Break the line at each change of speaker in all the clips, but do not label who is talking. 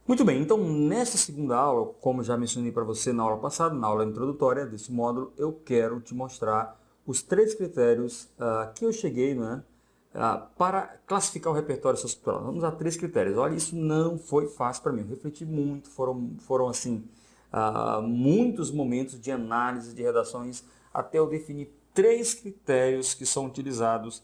Muito bem, então nessa segunda aula, como já mencionei para você na aula passada, na aula introdutória desse módulo, eu quero te mostrar os três critérios que eu cheguei, né, para classificar o repertório sociocultural. Vamos a três critérios. Olha, isso não foi fácil para mim, eu refleti muito, foram assim, muitos momentos de análise de redações até eu definir três critérios que são utilizados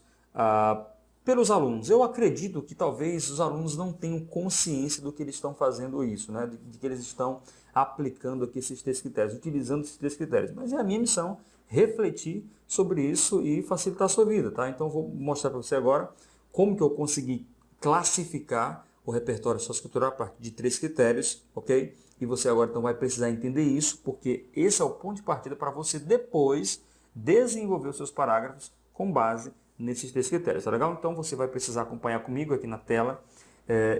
pelos alunos. Eu acredito que talvez os alunos não tenham consciência do que eles estão fazendo isso, né? de que eles estão aplicando aqui esses três critérios, utilizando esses três critérios. Mas é a minha missão refletir sobre isso e facilitar a sua vida, tá? Então vou mostrar para você agora como que eu consegui classificar o repertório sociocultural a partir de três critérios, ok? E você agora então vai precisar entender isso, porque esse é o ponto de partida para você depois desenvolver os seus parágrafos com base nesses três critérios, tá legal? Então você vai precisar acompanhar comigo aqui na tela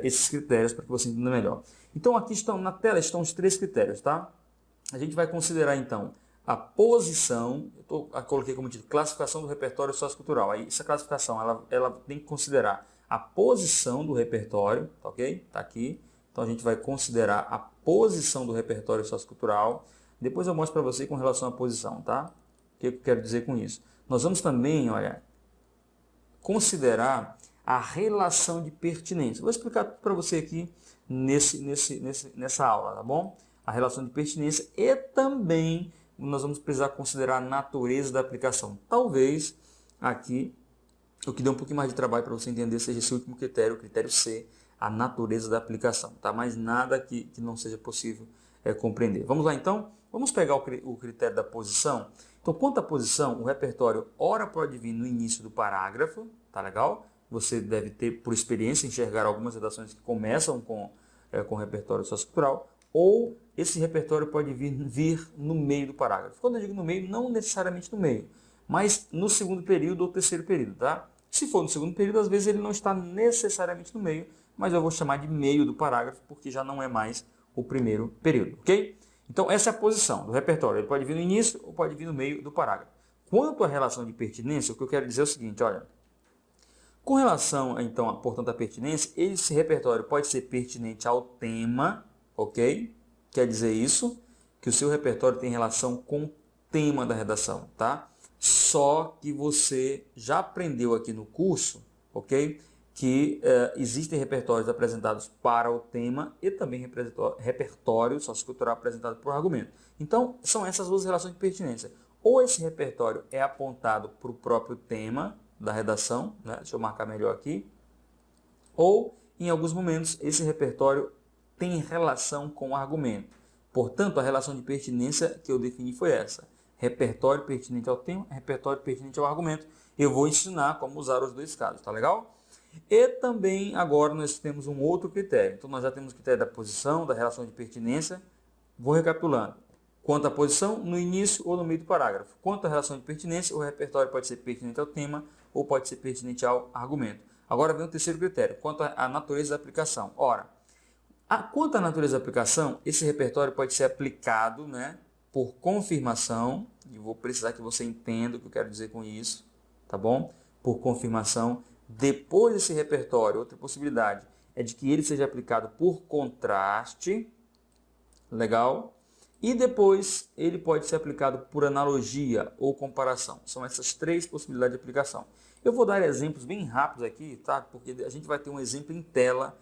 esses critérios para que você entenda melhor. Então aqui estão na tela estão os três critérios, tá? A gente vai considerar então a posição, eu coloquei como título, classificação do repertório sociocultural. Aí essa classificação ela tem que considerar a posição do repertório, tá ok? Tá aqui. Então a gente vai considerar a posição do repertório sociocultural. Depois eu mostro para você com relação à posição, tá? O que eu quero dizer com isso? Nós vamos também, olha, considerar a relação de pertinência. Vou explicar para você aqui nessa aula, tá bom? A relação de pertinência e também nós vamos precisar considerar a natureza da aplicação. Talvez aqui o que dê um pouquinho mais de trabalho para você entender seja esse último critério, o critério C, a natureza da aplicação, tá? Mas nada que não seja possível compreender. Vamos lá então? Vamos pegar o critério da posição. Então, quanto à posição, o repertório ora pode vir no início do parágrafo, tá legal? Você deve ter, por experiência, enxergar algumas redações que começam com repertório sociocultural, ou esse repertório pode vir no meio do parágrafo. Quando eu digo no meio, não necessariamente no meio, mas no segundo período ou terceiro período, tá? Se for no segundo período, às vezes ele não está necessariamente no meio, mas eu vou chamar de meio do parágrafo, porque já não é mais o primeiro período, ok? Então, essa é a posição do repertório. Ele pode vir no início ou pode vir no meio do parágrafo. Quanto à relação de pertinência, o que eu quero dizer é o seguinte, olha. Com relação, então, portanto, à pertinência, esse repertório pode ser pertinente ao tema, ok? Quer dizer isso, que o seu repertório tem relação com o tema da redação, tá? Só que você já aprendeu aqui no curso, ok? Que existem repertórios apresentados para o tema e também repertório sociocultural apresentado por argumento. Então, são essas duas relações de pertinência. Ou esse repertório é apontado para o próprio tema da redação, né? Deixa eu marcar melhor aqui, ou, em alguns momentos, esse repertório tem relação com o argumento. Portanto, a relação de pertinência que eu defini foi essa. Repertório pertinente ao tema, repertório pertinente ao argumento. Eu vou ensinar como usar os dois casos, tá legal? E também agora nós temos um outro critério. Então nós já temos o critério da posição, da relação de pertinência. Vou recapitulando. Quanto à posição, no início ou no meio do parágrafo. Quanto à relação de pertinência, o repertório pode ser pertinente ao tema ou pode ser pertinente ao argumento. Agora vem o terceiro critério, quanto à natureza da aplicação. Ora, quanto à natureza da aplicação, esse repertório pode ser aplicado, né, por confirmação, e vou precisar que você entenda o que eu quero dizer com isso, tá bom? Por confirmação. Depois desse repertório, outra possibilidade é de que ele seja aplicado por contraste, legal? E depois ele pode ser aplicado por analogia ou comparação. São essas três possibilidades de aplicação. Eu vou dar exemplos bem rápidos aqui, tá? Porque a gente vai ter um exemplo em tela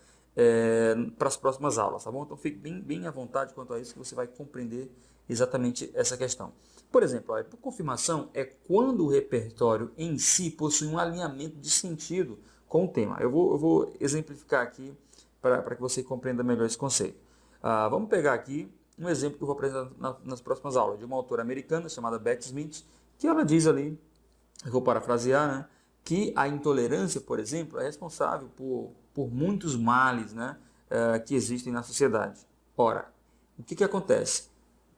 para as próximas aulas, tá bom? Então fique bem à vontade quanto a isso, que você vai compreender exatamente essa questão. Por exemplo, por confirmação é quando o repertório em si possui um alinhamento de sentido com o tema. Eu vou exemplificar aqui para que você compreenda melhor esse conceito. Vamos pegar aqui um exemplo que eu vou apresentar nas próximas aulas, de uma autora americana chamada Beth Smith, que ela diz ali, eu vou parafrasear, né, que a intolerância, por exemplo, é responsável por muitos males, né, que existem na sociedade. Ora, o que acontece?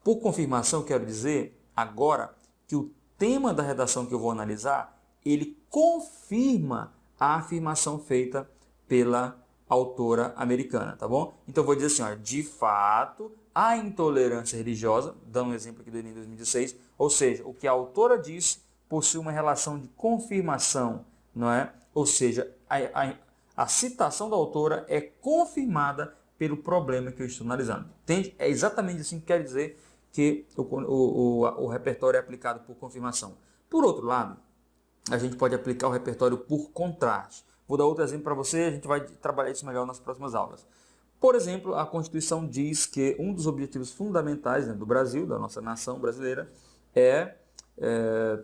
Por confirmação, quero dizer agora que o tema da redação que eu vou analisar, ele confirma a afirmação feita pela autora americana, tá bom? Então eu vou dizer assim, ó, de fato, a intolerância religiosa, dando um exemplo aqui do Enem 2016, ou seja, o que a autora disse possui uma relação de confirmação, não é? Ou seja, a citação da autora é confirmada pelo problema que eu estou analisando. Entende? É exatamente assim que quer dizer que o repertório é aplicado por confirmação. Por outro lado, a gente pode aplicar o repertório por contraste. Vou dar outro exemplo para você, a gente vai trabalhar isso melhor nas próximas aulas. Por exemplo, a Constituição diz que um dos objetivos fundamentais, né, do Brasil, da nossa nação brasileira, é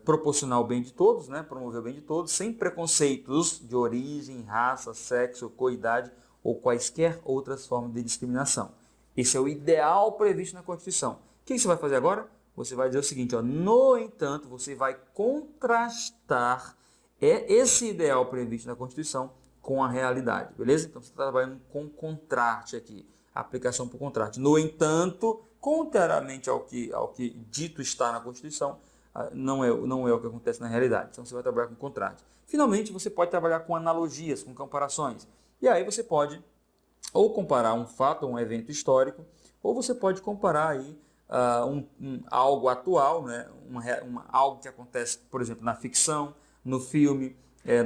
proporcionar o bem de todos, né, promover o bem de todos, sem preconceitos de origem, raça, sexo, coidade ou quaisquer outras formas de discriminação. Esse é o ideal previsto na Constituição. O que você vai fazer agora? Você vai dizer o seguinte, ó, no entanto, você vai contrastar esse ideal previsto na Constituição com a realidade, beleza? Então, você está trabalhando com contraste aqui, aplicação por contraste. No entanto, contrariamente ao que dito está na Constituição, não é o que acontece na realidade. Então, você vai trabalhar com contraste. Finalmente, você pode trabalhar com analogias, com comparações. E aí você pode ou comparar um fato, um evento histórico, ou você pode comparar aí algo atual, né? Algo que acontece, por exemplo, na ficção, no filme,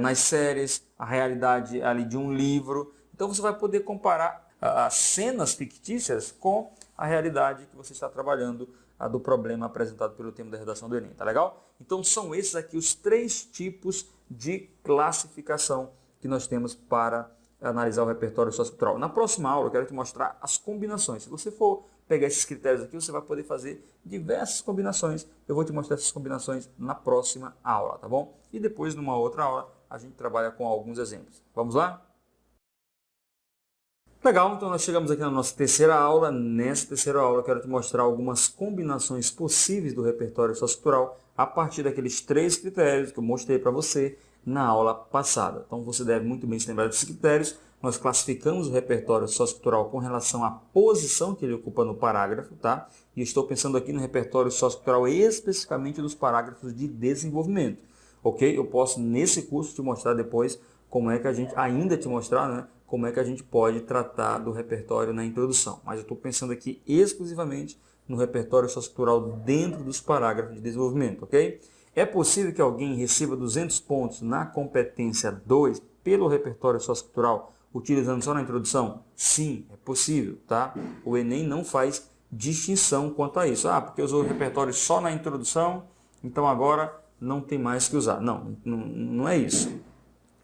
nas séries, a realidade ali de um livro. Então você vai poder comparar as cenas fictícias com a realidade que você está trabalhando do problema apresentado pelo tema da redação do Enem, tá legal? Então são esses aqui os 3 tipos de classificação que nós temos para analisar o repertório sociocultural. Na próxima aula eu quero te mostrar as combinações. Se você for pegar esses critérios aqui, você vai poder fazer diversas combinações. Eu vou te mostrar essas combinações na próxima aula, tá bom? E depois, numa outra aula, a gente trabalha com alguns exemplos. Vamos lá? Legal, então nós chegamos aqui na nossa terceira aula. Nessa terceira aula eu quero te mostrar algumas combinações possíveis do repertório sociocultural a partir daqueles 3 critérios que eu mostrei para você na aula passada. Então você deve muito bem se lembrar desses critérios. Nós classificamos o repertório sociocultural com relação à posição que ele ocupa no parágrafo, tá? E estou pensando aqui no repertório sociocultural especificamente dos parágrafos de desenvolvimento, ok? Eu posso nesse curso te mostrar depois como é que a gente, ainda te mostrar, né? Como é que a gente pode tratar do repertório na introdução. Mas eu estou pensando aqui exclusivamente no repertório sociocultural dentro dos parágrafos de desenvolvimento, ok? É possível que alguém receba 200 pontos na competência 2 pelo repertório sociocultural utilizando só na introdução? Sim, é possível, tá? O Enem não faz distinção quanto a isso. Porque usou o repertório só na introdução, então agora não tem mais que usar. Não é isso,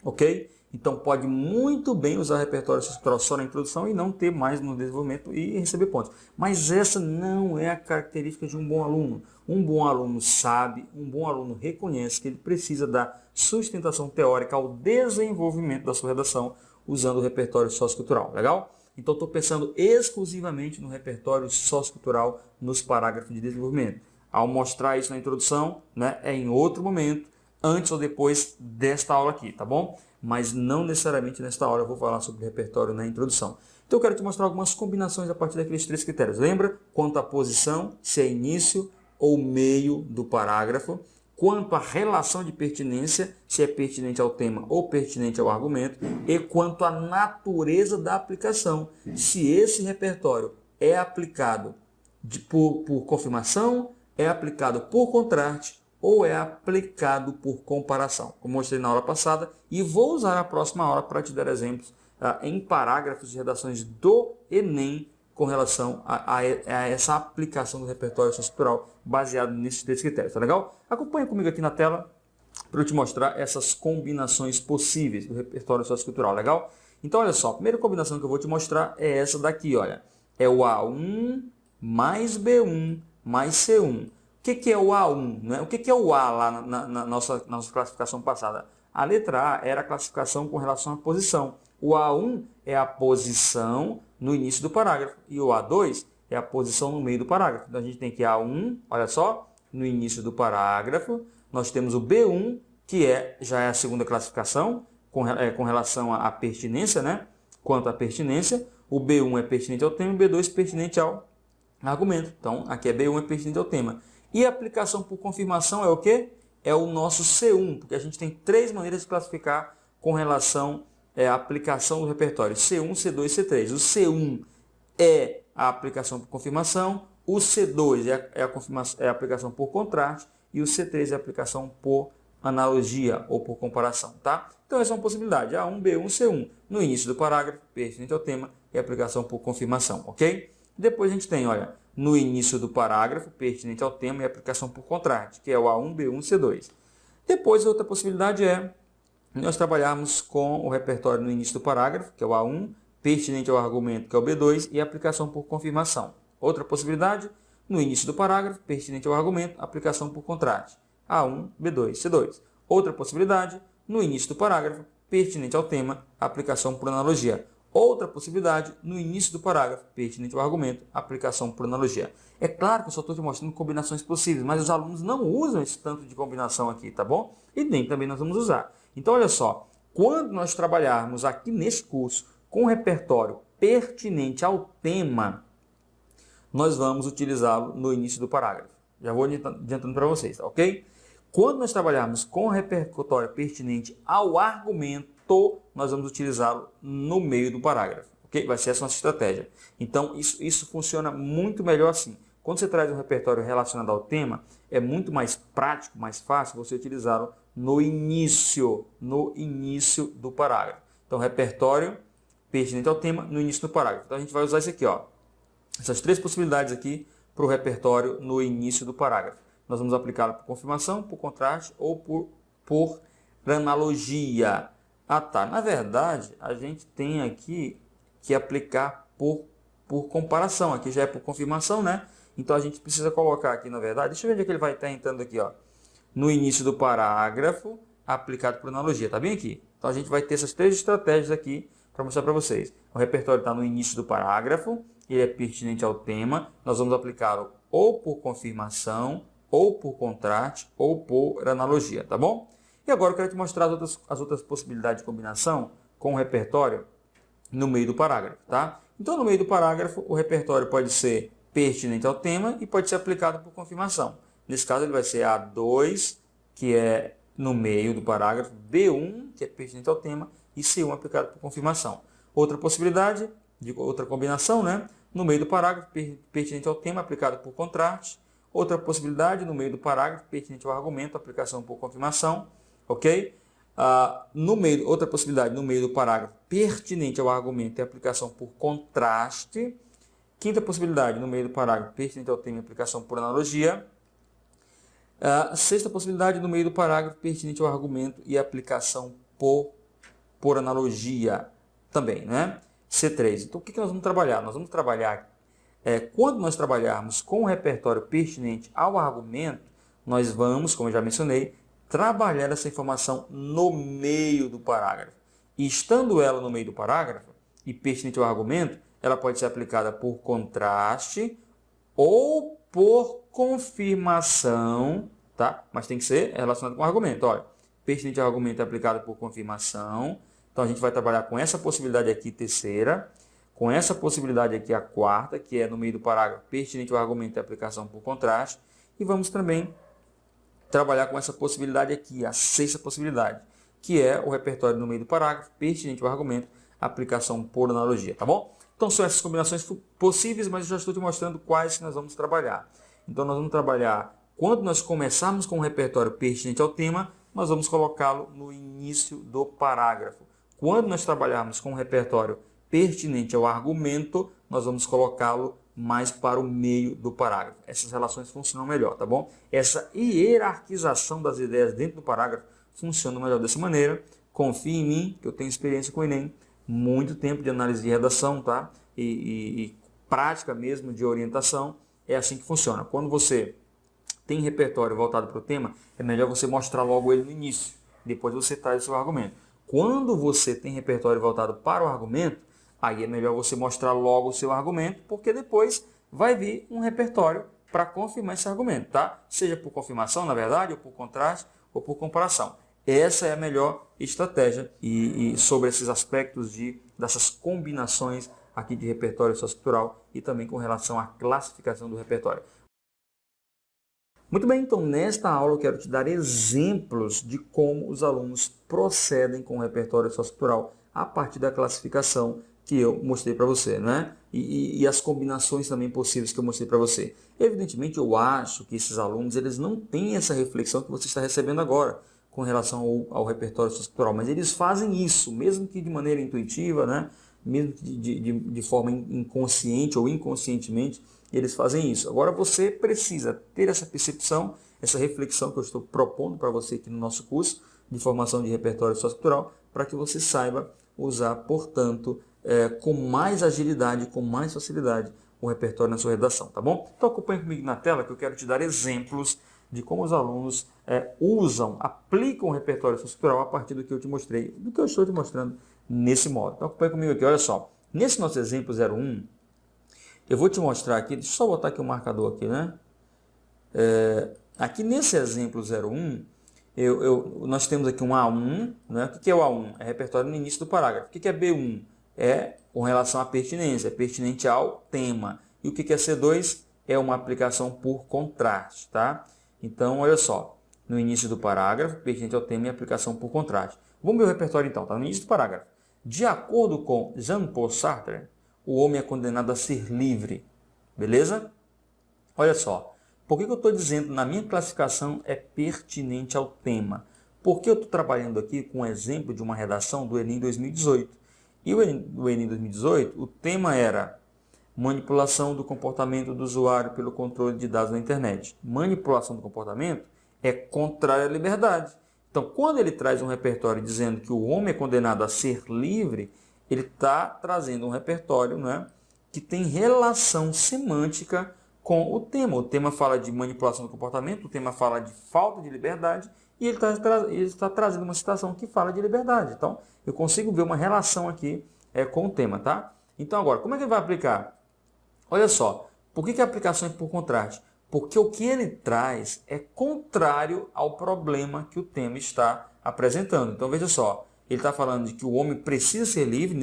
ok? Então pode muito bem usar repertório sociocultural só na introdução e não ter mais no desenvolvimento e receber pontos. Mas essa não é a característica de um bom aluno. Um bom aluno sabe, um bom aluno reconhece que ele precisa dar sustentação teórica ao desenvolvimento da sua redação usando o repertório sociocultural. Legal? Então estou pensando exclusivamente no repertório sociocultural nos parágrafos de desenvolvimento. Ao mostrar isso na introdução, né, é em outro momento, antes ou depois desta aula aqui, tá bom? Mas não necessariamente nesta aula eu vou falar sobre repertório na introdução. Então eu quero te mostrar algumas combinações a partir daqueles 3 critérios. Lembra? Quanto à posição, se é início ou meio do parágrafo. Quanto à relação de pertinência, se é pertinente ao tema ou pertinente ao argumento. E quanto à natureza da aplicação, se esse repertório é aplicado por confirmação, é aplicado por contraste ou é aplicado por comparação, como mostrei na aula passada, e vou usar na próxima aula para te dar exemplos em parágrafos de redações do Enem com relação a essa aplicação do repertório sociocultural baseado nesses 3 critérios, tá legal? Acompanha comigo aqui na tela para eu te mostrar essas combinações possíveis do repertório sociocultural, legal? Então, olha só, a primeira combinação que eu vou te mostrar é essa daqui, olha. É o A1 mais B1 mais C1. O que é o A1? Né? O que é o A lá na nossa classificação passada? A letra A era a classificação com relação à posição. O A1 é a posição no início do parágrafo e o A2 é a posição no meio do parágrafo. Então a gente tem que A1, olha só, no início do parágrafo. Nós temos o B1, que já é a segunda classificação com relação à pertinência, né? Quanto à pertinência, o B1 é pertinente ao tema e o B2 é pertinente ao argumento. Então aqui é B1 é pertinente ao tema. E a aplicação por confirmação é o quê? É o nosso C1, porque a gente tem 3 maneiras de classificar com relação à aplicação do repertório. C1, C2 e C3. O C1 é a aplicação por confirmação, o C2 é a aplicação por contraste e o C3 é a aplicação por analogia ou por comparação, tá? Então essa é uma possibilidade, A1, B1, C1, no início do parágrafo, pertinente ao tema e aplicação por confirmação, ok? Depois a gente tem, olha, no início do parágrafo, pertinente ao tema e aplicação por contraste, que é o A1, B1, C2. Depois outra possibilidade é nós trabalharmos com o repertório no início do parágrafo, que é o A1, pertinente ao argumento, que é o B2, e aplicação por confirmação. Outra possibilidade, no início do parágrafo, pertinente ao argumento, aplicação por contraste, A1, B2, C2. Outra possibilidade, no início do parágrafo, pertinente ao tema, aplicação por analogia. Outra possibilidade, no início do parágrafo, pertinente ao argumento, aplicação por analogia. É claro que eu só estou te mostrando combinações possíveis, mas os alunos não usam esse tanto de combinação aqui, tá bom? E nem também nós vamos usar. Então, olha só, quando nós trabalharmos aqui nesse curso com o repertório pertinente ao tema, nós vamos utilizá-lo no início do parágrafo. Já vou adiantando para vocês, tá, ok? Quando nós trabalharmos com o repertório pertinente ao argumento, nós vamos utilizá-lo no meio do parágrafo, ok? Vai ser essa nossa estratégia. Então, isso funciona muito melhor assim. Quando você traz um repertório relacionado ao tema, é muito mais prático, mais fácil você utilizá-lo no início do parágrafo. Então, repertório pertinente ao tema no início do parágrafo. Então, a gente vai usar isso aqui, ó. Essas três possibilidades aqui para o repertório no início do parágrafo. Nós vamos aplicá-lo por confirmação, por contraste ou por analogia. Ah, tá. Na verdade, a gente tem aqui que aplicar por comparação. Aqui já é por confirmação, né? Então, a gente precisa colocar aqui, na verdade, deixa eu ver onde é que ele vai estar entrando aqui, ó. No início do parágrafo, aplicado por analogia. Está bem aqui? Então, a gente vai ter essas três estratégias aqui para mostrar para vocês. O repertório está no início do parágrafo, ele é pertinente ao tema. Nós vamos aplicá-lo ou por confirmação, ou por contraste, ou por analogia, tá bom? E agora eu quero te mostrar as outras possibilidades de combinação com o repertório no meio do parágrafo, tá? Então, no meio do parágrafo, o repertório pode ser pertinente ao tema e pode ser aplicado por confirmação. Nesse caso, ele vai ser A2, que é no meio do parágrafo, B1, que é pertinente ao tema, e C1 aplicado por confirmação. Outra possibilidade, outra combinação, né? No meio do parágrafo, pertinente ao tema, aplicado por contraste. Outra possibilidade, no meio do parágrafo, pertinente ao argumento, aplicação por confirmação. Ok? Outra possibilidade, no meio do parágrafo, pertinente ao argumento e aplicação por contraste. Quinta possibilidade, no meio do parágrafo, pertinente ao tema e aplicação por analogia. Sexta possibilidade, no meio do parágrafo, pertinente ao argumento e aplicação por analogia também, né? C3. Então, o que nós vamos trabalhar? Nós vamos trabalhar, quando nós trabalharmos com o repertório pertinente ao argumento, nós vamos, como eu já mencionei, trabalhar essa informação no meio do parágrafo. E estando ela no meio do parágrafo e pertinente ao argumento, ela pode ser aplicada por contraste ou por confirmação, tá? Mas tem que ser relacionado com o argumento. Olha, pertinente ao argumento é aplicado por confirmação. Então, a gente vai trabalhar com essa possibilidade aqui, terceira, com essa possibilidade aqui, a quarta, que é no meio do parágrafo, pertinente ao argumento e aplicação por contraste. E vamos também trabalhar com essa possibilidade aqui, a sexta possibilidade, que é o repertório no meio do parágrafo, pertinente ao argumento, aplicação por analogia, tá bom? Então, são essas combinações possíveis, mas eu já estou te mostrando quais que nós vamos trabalhar. Então, nós vamos trabalhar, quando nós começarmos com o repertório pertinente ao tema, nós vamos colocá-lo no início do parágrafo. Quando nós trabalharmos com o repertório pertinente ao argumento, nós vamos colocá-lo mais para o meio do parágrafo. Essas relações funcionam melhor, tá bom? Essa hierarquização das ideias dentro do parágrafo funciona melhor dessa maneira. Confie em mim, que eu tenho experiência com o Enem, muito tempo de análise de redação, tá? E prática mesmo de orientação, é assim que funciona. Quando você tem repertório voltado para o tema, é melhor você mostrar logo ele no início, depois você traz o seu argumento. Quando você tem repertório voltado para o argumento, aí é melhor você mostrar logo o seu argumento, porque depois vai vir um repertório para confirmar esse argumento, tá? Seja por confirmação, na verdade, ou por contraste, ou por comparação. Essa é a melhor estratégia e sobre esses aspectos dessas combinações aqui de repertório sociocultural e também com relação à classificação do repertório. Muito bem, então nesta aula eu quero te dar exemplos de como os alunos procedem com o repertório sociocultural a partir da classificação que eu mostrei para você, né? E as combinações também possíveis que eu mostrei para você. Evidentemente, eu acho que esses alunos eles não têm essa reflexão que você está recebendo agora, com relação ao repertório sociocultural, mas eles fazem isso, mesmo que de maneira intuitiva, né? Mesmo que de forma inconsciente ou inconscientemente, eles fazem isso. Agora você precisa ter essa percepção, essa reflexão que eu estou propondo para você aqui no nosso curso de formação de repertório sociocultural, para que você saiba usar, portanto, com mais agilidade, com mais facilidade, o repertório na sua redação, tá bom? Então acompanhe comigo na tela que eu quero te dar exemplos de como os alunos aplicam o repertório sociocultural a partir do que eu te mostrei, do que eu estou te mostrando nesse modo. Então acompanhe comigo aqui, olha só. Nesse nosso exemplo 01, eu vou te mostrar aqui, deixa eu só botar aqui o marcador aqui, né? Aqui nesse exemplo 01, nós temos aqui um A1, né? O que é o A1? É repertório no início do parágrafo. O que é B1? É com relação à pertinência, é pertinente ao tema. E o que é C2? É uma aplicação por contraste, tá? Então, olha só, no início do parágrafo, pertinente ao tema e aplicação por contraste. Vamos ver o repertório então, tá? No início do parágrafo. De acordo com Jean-Paul Sartre, o homem é condenado a ser livre. Beleza? Olha só. Por que eu estou dizendo na minha classificação é pertinente ao tema? Porque eu estou trabalhando aqui com um exemplo de uma redação do Enem 2018. E o Enem 2018, o tema era manipulação do comportamento do usuário pelo controle de dados na internet. Manipulação do comportamento é contrária à liberdade. Então, quando ele traz um repertório dizendo que o homem é condenado a ser livre, ele está trazendo um repertório, né, que tem relação semântica com o tema. O tema fala de manipulação do comportamento, o tema fala de falta de liberdade, e ele está trazendo uma citação que fala de liberdade. Então, eu consigo ver uma relação aqui com o tema, tá? Então, agora, como é que ele vai aplicar? Olha só, por que a aplicação é por contraste? Porque o que ele traz é contrário ao problema que o tema está apresentando. Então, veja só, ele está falando de que o homem precisa ser livre,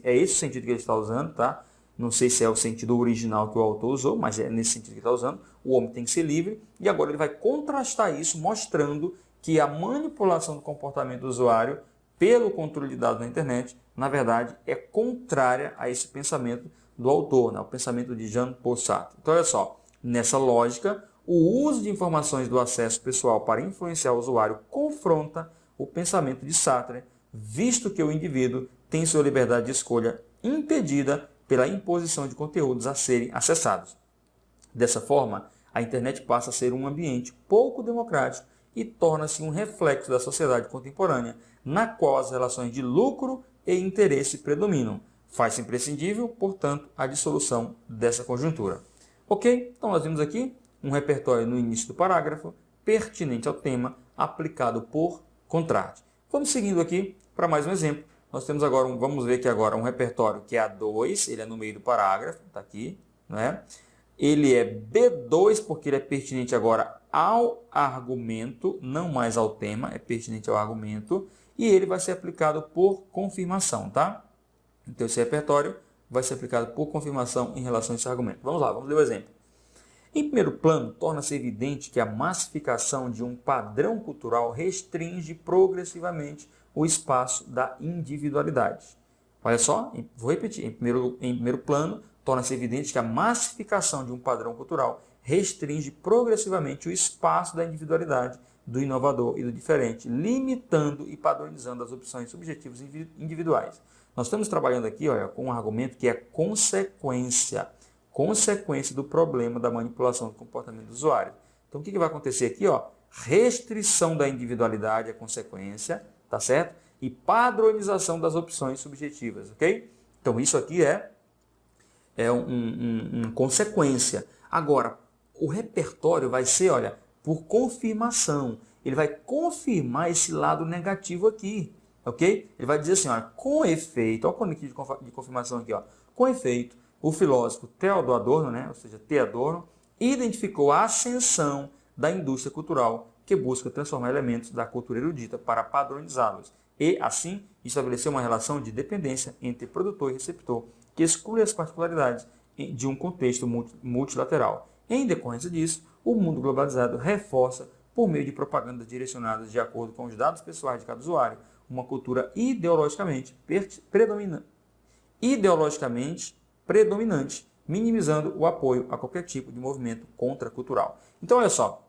é esse o sentido que ele está usando, tá? Não sei se é o sentido original que o autor usou, mas é nesse sentido que ele está usando. O homem tem que ser livre, e agora ele vai contrastar isso, mostrando que a manipulação do comportamento do usuário pelo controle de dados na internet, na verdade, é contrária a esse pensamento do autor, né? O pensamento de Jean-Paul Sartre. Então, olha só, nessa lógica, o uso de informações do acesso pessoal para influenciar o usuário confronta o pensamento de Sartre, visto que o indivíduo tem sua liberdade de escolha impedida pela imposição de conteúdos a serem acessados. Dessa forma, a internet passa a ser um ambiente pouco democrático e torna-se um reflexo da sociedade contemporânea, na qual as relações de lucro e interesse predominam. Faz-se imprescindível, portanto, a dissolução dessa conjuntura. Ok? Então nós vimos aqui um repertório no início do parágrafo, pertinente ao tema, aplicado por contraste. Vamos seguindo aqui para mais um exemplo. Nós temos agora, vamos ver aqui agora um repertório que é A2, ele é no meio do parágrafo, está aqui, né? Ele é B2 porque ele é pertinente agora ao argumento, não mais ao tema, é pertinente ao argumento, e ele vai ser aplicado por confirmação, tá? Então esse repertório vai ser aplicado por confirmação em relação a esse argumento. Vamos lá, vamos ler o exemplo. Em primeiro plano, torna-se evidente que a massificação de um padrão cultural restringe progressivamente o espaço da individualidade. Olha só, vou repetir. Em primeiro plano, torna-se evidente que a massificação de um padrão cultural restringe progressivamente o espaço da individualidade, do inovador e do diferente, limitando e padronizando as opções subjetivas e individuais. Nós estamos trabalhando aqui, olha, com um argumento que é consequência do problema da manipulação do comportamento do usuário. Então, o que vai acontecer aqui? Ó? Restrição da individualidade é consequência, tá certo? E padronização das opções subjetivas, ok? Então, isso aqui é uma consequência. Agora, o repertório vai ser, olha, por confirmação. Ele vai confirmar esse lado negativo aqui, ok? Ele vai dizer assim, olha, com efeito, olha o conector de confirmação aqui, ó, com efeito, o filósofo Theodor Adorno, né, ou seja, T. Adorno, identificou a ascensão da indústria cultural que busca transformar elementos da cultura erudita para padronizá-los e, assim, estabeleceu uma relação de dependência entre produtor e receptor que exclui as particularidades de um contexto multilateral. Em decorrência disso, o mundo globalizado reforça, por meio de propagandas direcionadas de acordo com os dados pessoais de cada usuário, uma cultura ideologicamente predominante, minimizando o apoio a qualquer tipo de movimento contracultural. Então, olha só,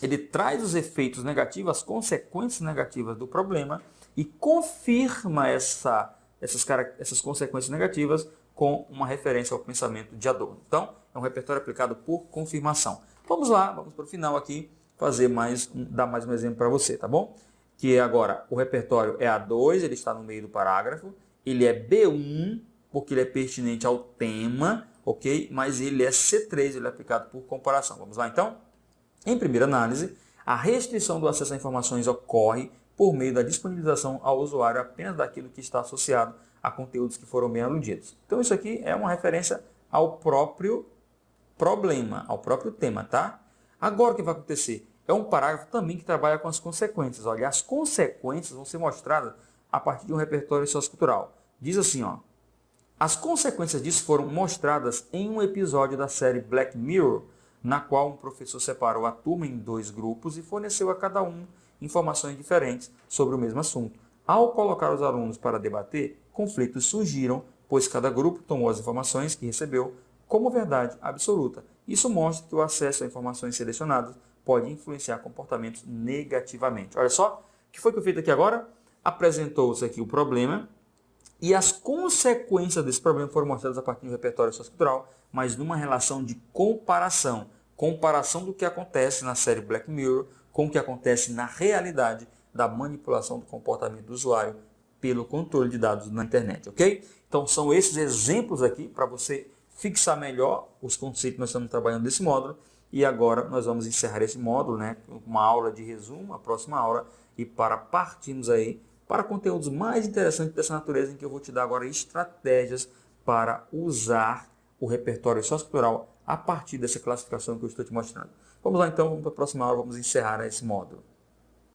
ele traz os efeitos negativos, as consequências negativas do problema e confirma essas consequências negativas com uma referência ao pensamento de Adorno. Então, é um repertório aplicado por confirmação. Vamos lá, vamos para o final aqui, dar mais um exemplo para você, tá bom? Que agora, o repertório é A2, ele está no meio do parágrafo, ele é B1, porque ele é pertinente ao tema, ok? Mas ele é C3, ele é aplicado por comparação. Vamos lá, então? Em primeira análise, a restrição do acesso a informações ocorre por meio da disponibilização ao usuário apenas daquilo que está associado a conteúdos que foram bem aludidos. Então, isso aqui é uma referência ao próprio problema, ao próprio tema, tá? Agora, o que vai acontecer? É um parágrafo também que trabalha com as consequências. Olha, as consequências vão ser mostradas a partir de um repertório sociocultural. Diz assim, ó. As consequências disso foram mostradas em um episódio da série Black Mirror, na qual um professor separou a turma em 2 grupos e forneceu a cada um informações diferentes sobre o mesmo assunto. Ao colocar os alunos para debater, conflitos surgiram, pois cada grupo tomou as informações que recebeu como verdade absoluta. Isso mostra que o acesso a informações selecionadas pode influenciar comportamentos negativamente. Olha só, o que foi que eu fiz aqui agora? Apresentou-se aqui o problema e as consequências desse problema foram mostradas a partir do repertório sociocultural, mas numa relação de comparação. Comparação do que acontece na série Black Mirror com o que acontece na realidade da manipulação do comportamento do usuário pelo controle de dados na internet, ok? Então, são esses exemplos aqui para você fixar melhor os conceitos que nós estamos trabalhando nesse módulo. E agora nós vamos encerrar esse módulo, né, com uma aula de resumo, a próxima aula, e para partirmos aí para conteúdos mais interessantes dessa natureza, em que eu vou te dar agora estratégias para usar o repertório sociocultural a partir dessa classificação que eu estou te mostrando. Vamos lá então, vamos para a próxima aula, vamos encerrar esse módulo.